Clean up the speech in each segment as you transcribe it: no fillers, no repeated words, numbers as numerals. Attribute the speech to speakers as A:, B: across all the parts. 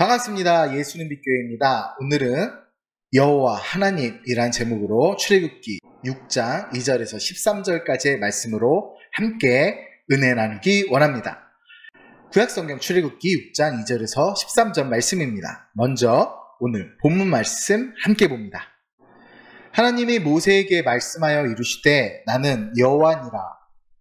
A: 반갑습니다. 예수는 빛교회입니다. 오늘은 여호와 하나님이란 제목으로 출애굽기 6장 2절에서 13절까지의 말씀으로 함께 은혜 나누기 원합니다. 구약성경 출애굽기 6장 2절에서 13절 말씀입니다. 먼저 오늘 본문 말씀 함께 봅니다. 하나님이 모세에게 말씀하여 이르시되 나는 여호와니라.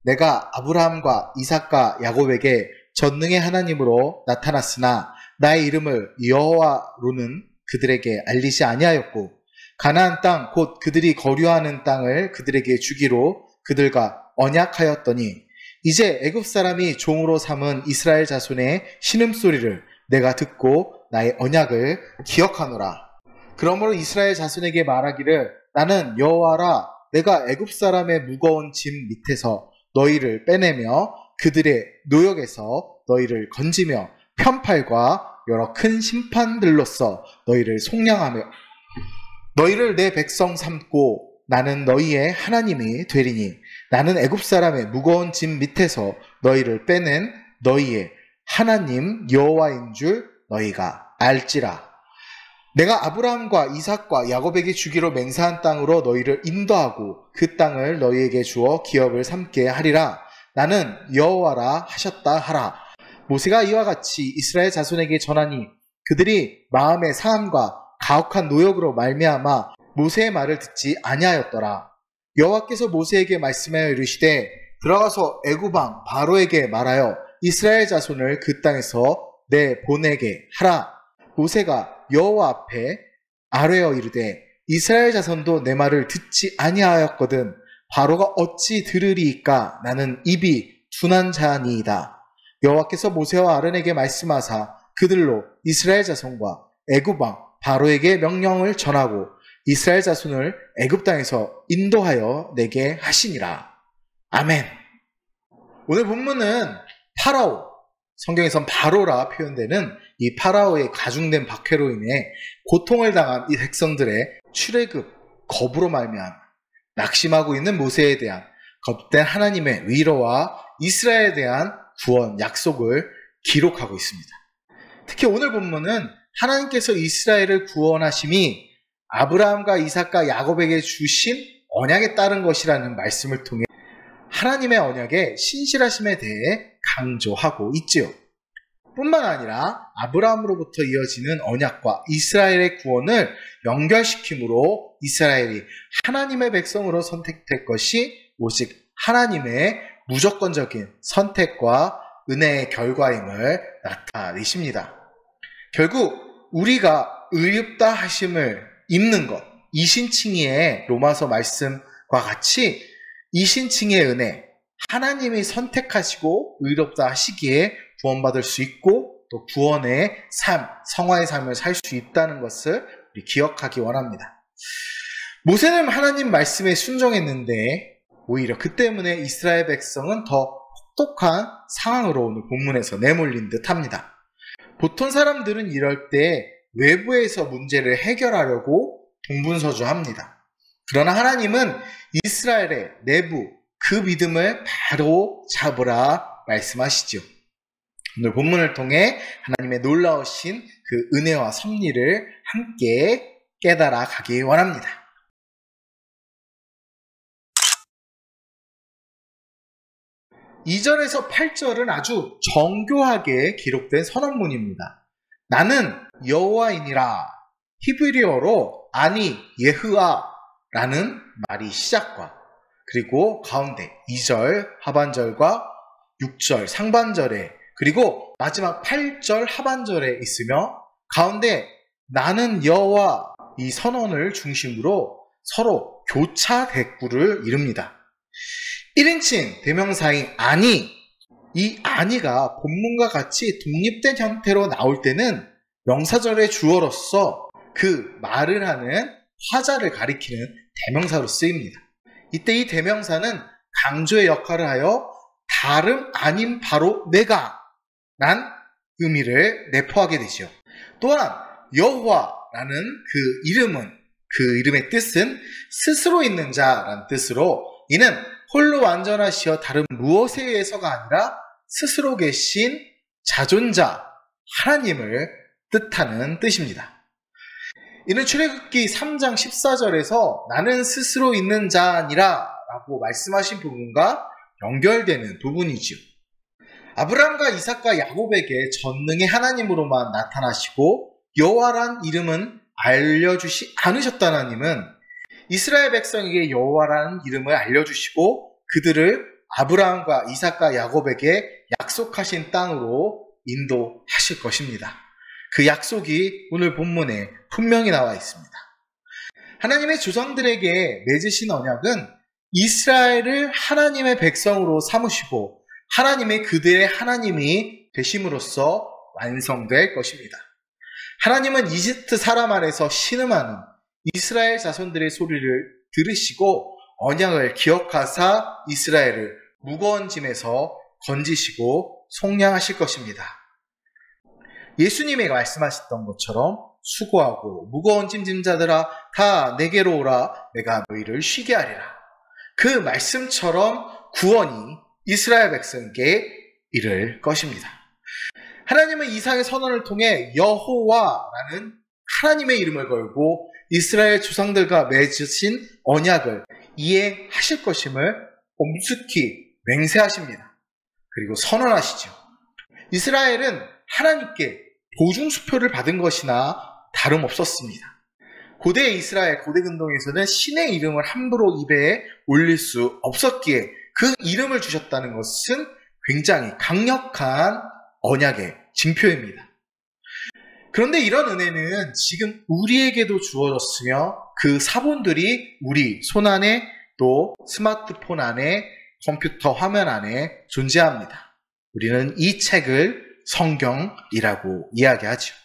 A: 내가 아브라함과 이삭과 야곱에게 전능의 하나님으로 나타났으나 나의 이름을 여호와로는 그들에게 알리지 아니하였고 가나안 땅 곧 그들이 거류하는 땅을 그들에게 주기로 그들과 언약하였더니 이제 애굽 사람이 종으로 삼은 이스라엘 자손의 신음소리를 내가 듣고 나의 언약을 기억하노라. 그러므로 이스라엘 자손에게 말하기를 나는 여호와라. 내가 애굽 사람의 무거운 짐 밑에서 너희를 빼내며 그들의 노역에서 너희를 건지며 편팔과 여러 큰 심판들로써 너희를 속량하며 너희를 내 백성 삼고 나는 너희의 하나님이 되리니 나는 애굽 사람의 무거운 짐 밑에서 너희를 빼낸 너희의 하나님 여호와인 줄 너희가 알지라. 내가 아브라함과 이삭과 야곱에게 주기로 맹세한 땅으로 너희를 인도하고 그 땅을 너희에게 주어 기업을 삼게 하리라. 나는 여호와라 하셨다 하라. 모세가 이와 같이 이스라엘 자손에게 전하니 그들이 마음의 상함과 가혹한 노역으로 말미암아 모세의 말을 듣지 아니하였더라. 여호와께서 모세에게 말씀하여 이르시되 들어가서 애굽 왕 바로에게 말하여 이스라엘 자손을 그 땅에서 내보내게 하라. 모세가 여호와 앞에 아뢰어 이르되 이스라엘 자손도 내 말을 듣지 아니하였거든 바로가 어찌 들으리이까. 나는 입이 둔한 자니이다. 여호와께서 모세와 아론에게 말씀하사 그들로 이스라엘 자손과 애굽 왕 바로에게 명령을 전하고 이스라엘 자손을 애굽 땅에서 인도하여 내게 하시니라. 아멘. 오늘 본문은 파라오, 성경에선 바로라 표현되는 이 파라오의 가중된 박해로 인해 고통을 당한 이 백성들의 출애굽 거부로 말미암아 낙심하고 있는 모세에 대한 거듭된 하나님의 위로와 이스라엘에 대한 구원 약속을 기록하고 있습니다. 특히 오늘 본문은 하나님께서 이스라엘을 구원하심이 아브라함과 이삭과 야곱에게 주신 언약에 따른 것이라는 말씀을 통해 하나님의 언약의 신실하심에 대해 강조하고 있지요. 뿐만 아니라 아브라함으로부터 이어지는 언약과 이스라엘의 구원을 연결시킴으로 이스라엘이 하나님의 백성으로 선택될 것이 오직 하나님의 무조건적인 선택과 은혜의 결과임을 나타내십니다. 결국 우리가 의롭다 하심을 입는 것, 이신칭의의 로마서 말씀과 같이 이신칭의 은혜, 하나님이 선택하시고 의롭다 하시기에 구원받을 수 있고 또 구원의 삶, 성화의 삶을 살 수 있다는 것을 우리 기억하기 원합니다. 모세는 하나님 말씀에 순종했는데 오히려 그 때문에 이스라엘 백성은 더 혹독한 상황으로 오늘 본문에서 내몰린 듯합니다. 보통 사람들은 이럴 때 외부에서 문제를 해결하려고 동분서주합니다. 그러나 하나님은 이스라엘의 내부 그 믿음을 바로 잡으라 말씀하시죠. 오늘 본문을 통해 하나님의 놀라우신 그 은혜와 섭리를 함께 깨달아 가기 원합니다. 2절에서 8절은 아주 정교하게 기록된 선언문입니다. 나는 여호와이니라. 히브리어로 아니 예흐아라는 말이 시작과 그리고 가운데 2절 하반절과 6절 상반절에 그리고 마지막 8절 하반절에 있으며 가운데 나는 여호와 이 선언을 중심으로 서로 교차 대꾸를 이룹니다. 1인칭 대명사인 아니, 이 아니가 본문과 같이 독립된 형태로 나올 때는 명사절의 주어로서 그 말을 하는 화자를 가리키는 대명사로 쓰입니다. 이때 이 대명사는 강조의 역할을 하여 다름 아닌 바로 내가 란 의미를 내포하게 되죠. 또한 여호와라는 그 이름의 뜻은 스스로 있는 자라는 뜻으로 이는 홀로 완전하시어 다른 무엇에 의해서가 아니라 스스로 계신 자존자 하나님을 뜻하는 뜻입니다. 이는 출애굽기 3장 14절에서 나는 스스로 있는 자니라 라고 말씀하신 부분과 연결되는 부분이지요. 아브라함과 이삭과 야곱에게 전능의 하나님으로만 나타나시고 여호와란 이름은 알려주시 않으셨다는 하나님은 이스라엘 백성에게 여호와라는 이름을 알려주시고 그들을 아브라함과 이삭과 야곱에게 약속하신 땅으로 인도하실 것입니다. 그 약속이 오늘 본문에 분명히 나와 있습니다. 하나님의 조상들에게 맺으신 언약은 이스라엘을 하나님의 백성으로 삼으시고 하나님의 그들의 하나님이 되심으로써 완성될 것입니다. 하나님은 이집트 사람 안에서 신음하는 이스라엘 자손들의 소리를 들으시고 언약을 기억하사 이스라엘을 무거운 짐에서 건지시고 속량하실 것입니다. 예수님이 말씀하셨던 것처럼 수고하고 무거운 짐진 자들아 다 내게로 오라 내가 너희를 쉬게 하리라. 그 말씀처럼 구원이 이스라엘 백성에게 이를 것입니다. 하나님은 이삭의 선언을 통해 여호와라는 하나님의 이름을 걸고 이스라엘 조상들과 맺으신 언약을 이행하실 것임을 엄숙히 맹세하십니다. 그리고 선언하시죠. 이스라엘은 하나님께 보증수표를 받은 것이나 다름없었습니다. 고대 이스라엘 고대 근동에서는 신의 이름을 함부로 입에 올릴 수 없었기에 그 이름을 주셨다는 것은 굉장히 강력한 언약의 징표입니다. 그런데 이런 은혜는 지금 우리에게도 주어졌으며 그 사본들이 우리 손안에 또 스마트폰 안에 컴퓨터 화면 안에 존재합니다. 우리는 이 책을 성경이라고 이야기하죠.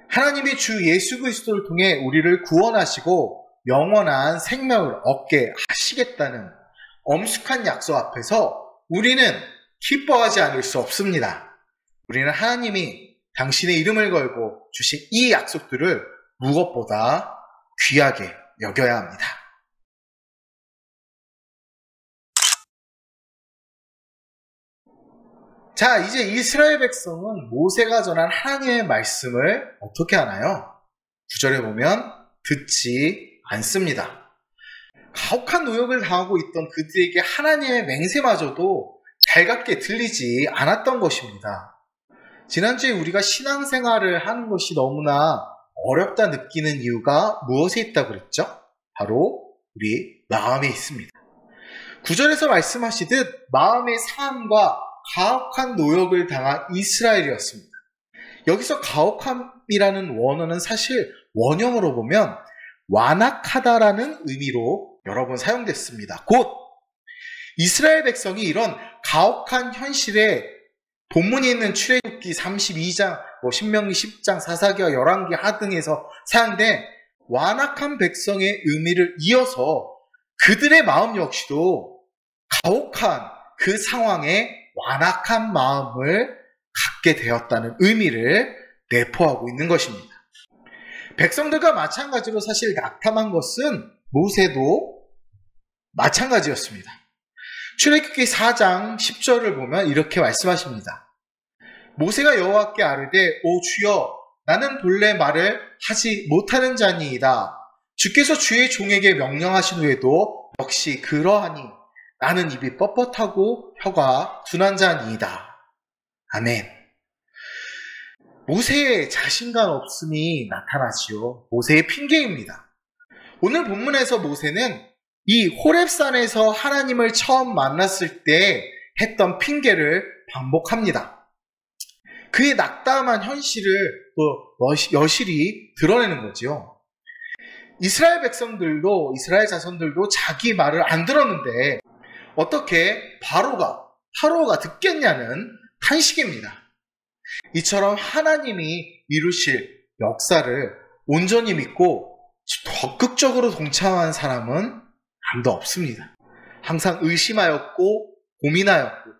A: 하나님이 주 예수 그리스도를 통해 우리를 구원하시고 영원한 생명을 얻게 하시겠다는 엄숙한 약속 앞에서 우리는 기뻐하지 않을 수 없습니다. 우리는 하나님이 당신의 이름을 걸고 주신 이 약속들을 무엇보다 귀하게 여겨야 합니다. 자, 이제 이스라엘 백성은 모세가 전한 하나님의 말씀을 어떻게 하나요? 9절에 보면 듣지 않습니다. 가혹한 노역을 당하고 있던 그들에게 하나님의 맹세마저도 달갑게 들리지 않았던 것입니다. 지난주에 우리가 신앙생활을 하는 것이 너무나 어렵다 느끼는 이유가 무엇에 있다고 그랬죠? 바로 우리 마음에 있습니다. 9절에서 말씀하시듯 마음의 상함과 가혹한 노역을 당한 이스라엘이었습니다. 여기서 가혹함이라는 원어는 사실 원형으로 보면 완악하다라는 의미로 여러 번 사용됐습니다. 곧 이스라엘 백성이 이런 가혹한 현실에 본문이 있는 출애굽기 32장, 신명기 10장, 사사기와 열왕기 하등에서 사용된 완악한 백성의 의미를 이어서 그들의 마음 역시도 가혹한 그 상황에 완악한 마음을 갖게 되었다는 의미를 내포하고 있는 것입니다. 백성들과 마찬가지로 사실 낙담한 것은 모세도 마찬가지였습니다. 출애굽기 4장 10절을 보면 이렇게 말씀하십니다. 모세가 여호와께 아뢰되 오 주여 나는 본래 말을 하지 못하는 자니이다. 주께서 주의 종에게 명령하신 후에도 역시 그러하니 나는 입이 뻣뻣하고 혀가 둔한 자니이다. 아멘. 모세의 자신감 없음이 나타나지요. 모세의 핑계입니다. 오늘 본문에서 모세는 이 호렙산에서 하나님을 처음 만났을 때 했던 핑계를 반복합니다. 그의 낙담한 현실을 여실히 드러내는 거죠. 이스라엘 백성들도 이스라엘 자손들도 자기 말을 안 들었는데 어떻게 파로가 듣겠냐는 탄식입니다. 이처럼 하나님이 이루실 역사를 온전히 믿고 적극적으로 동참한 사람은 아무도 없습니다. 항상 의심하였고 고민하였고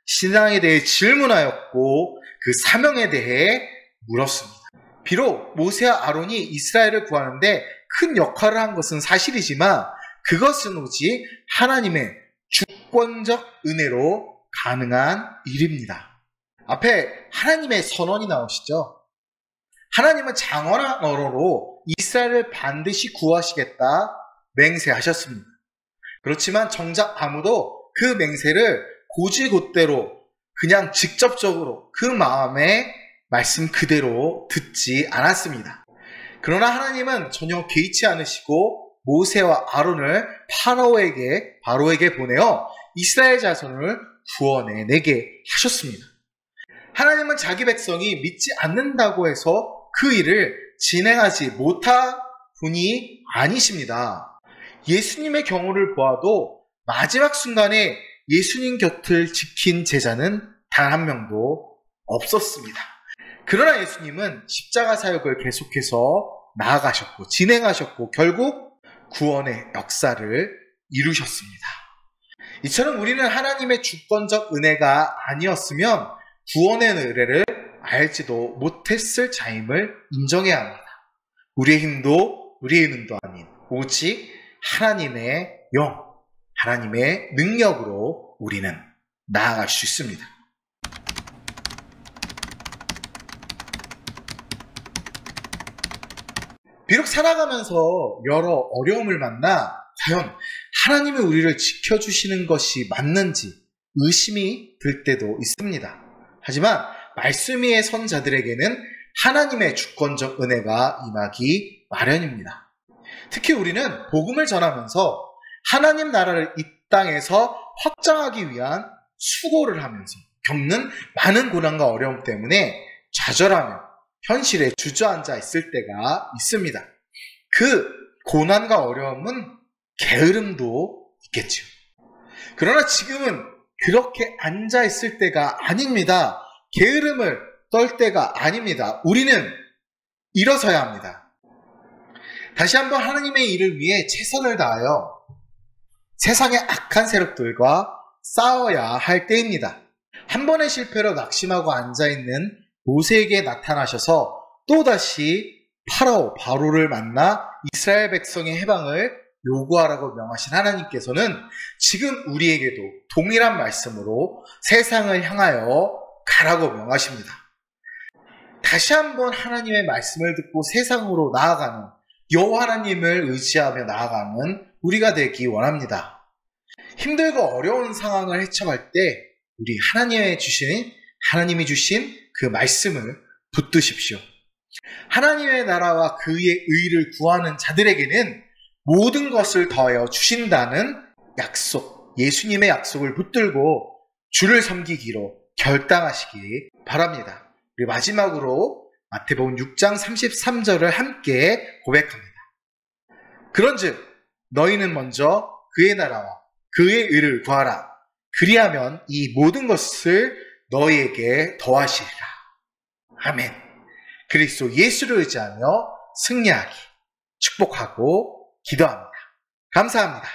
A: 신앙에 대해 질문하였고 그 사명에 대해 물었습니다. 비록 모세와 아론이 이스라엘을 구하는데 큰 역할을 한 것은 사실이지만 그것은 오직 하나님의 주권적 은혜로 가능한 일입니다. 앞에 하나님의 선언이 나오시죠. 하나님은 장엄한 언어로 이스라엘을 반드시 구하시겠다 맹세하셨습니다. 그렇지만 정작 아무도 그 맹세를 고지곳대로 그냥 직접적으로 그 마음의 말씀 그대로 듣지 않았습니다. 그러나 하나님은 전혀 개의치 않으시고 모세와 아론을 바로에게 보내어 이스라엘 자손을 구원해내게 하셨습니다. 하나님은 자기 백성이 믿지 않는다고 해서 그 일을 진행하지 못한 분이 아니십니다. 예수님의 경우를 보아도 마지막 순간에 예수님 곁을 지킨 제자는 단 한 명도 없었습니다. 그러나 예수님은 십자가 사역을 계속해서 나아가셨고 진행하셨고 결국 구원의 역사를 이루셨습니다. 이처럼 우리는 하나님의 주권적 은혜가 아니었으면 구원의 은혜를 알지도 못했을 자임을 인정해야 합니다. 우리의 힘도 우리의 능도 아닌 오직 하나님의 영, 하나님의 능력으로 우리는 나아갈 수 있습니다. 비록 살아가면서 여러 어려움을 만나 과연 하나님이 우리를 지켜주시는 것이 맞는지 의심이 들 때도 있습니다. 하지만 말씀 위에 선 자들에게는 하나님의 주권적 은혜가 임하기 마련입니다. 특히 우리는 복음을 전하면서 하나님 나라를 이 땅에서 확장하기 위한 수고를 하면서 겪는 많은 고난과 어려움 때문에 좌절하며 현실에 주저앉아 있을 때가 있습니다. 그 고난과 어려움은 게으름도 있겠죠. 그러나 지금은 그렇게 앉아 있을 때가 아닙니다. 게으름을 떨 때가 아닙니다. 우리는 일어서야 합니다. 다시 한번 하나님의 일을 위해 최선을 다하여 세상의 악한 세력들과 싸워야 할 때입니다. 한 번의 실패로 낙심하고 앉아있는 모세에게 나타나셔서 또다시 바로를 만나 이스라엘 백성의 해방을 요구하라고 명하신 하나님께서는 지금 우리에게도 동일한 말씀으로 세상을 향하여 가라고 명하십니다. 다시 한번 하나님의 말씀을 듣고 세상으로 나아가는 여호와 하나님을 의지하며 나아가는 우리가 되기 원합니다. 힘들고 어려운 상황을 헤쳐갈 때 우리 하나님이 주신 그 말씀을 붙드십시오. 하나님의 나라와 그의 의를 구하는 자들에게는 모든 것을 더하여 주신다는 약속, 예수님의 약속을 붙들고 주를 섬기기로 결단하시기 바랍니다. 우리 마지막으로 마태복음 6장 33절을 함께 고백합니다. 그런즉 너희는 먼저 그의 나라와 그의 의를 구하라. 그리하면 이 모든 것을 너희에게 더하시리라. 아멘. 그리스도 예수를 의지하며 승리하기 축복하고 기도합니다. 감사합니다.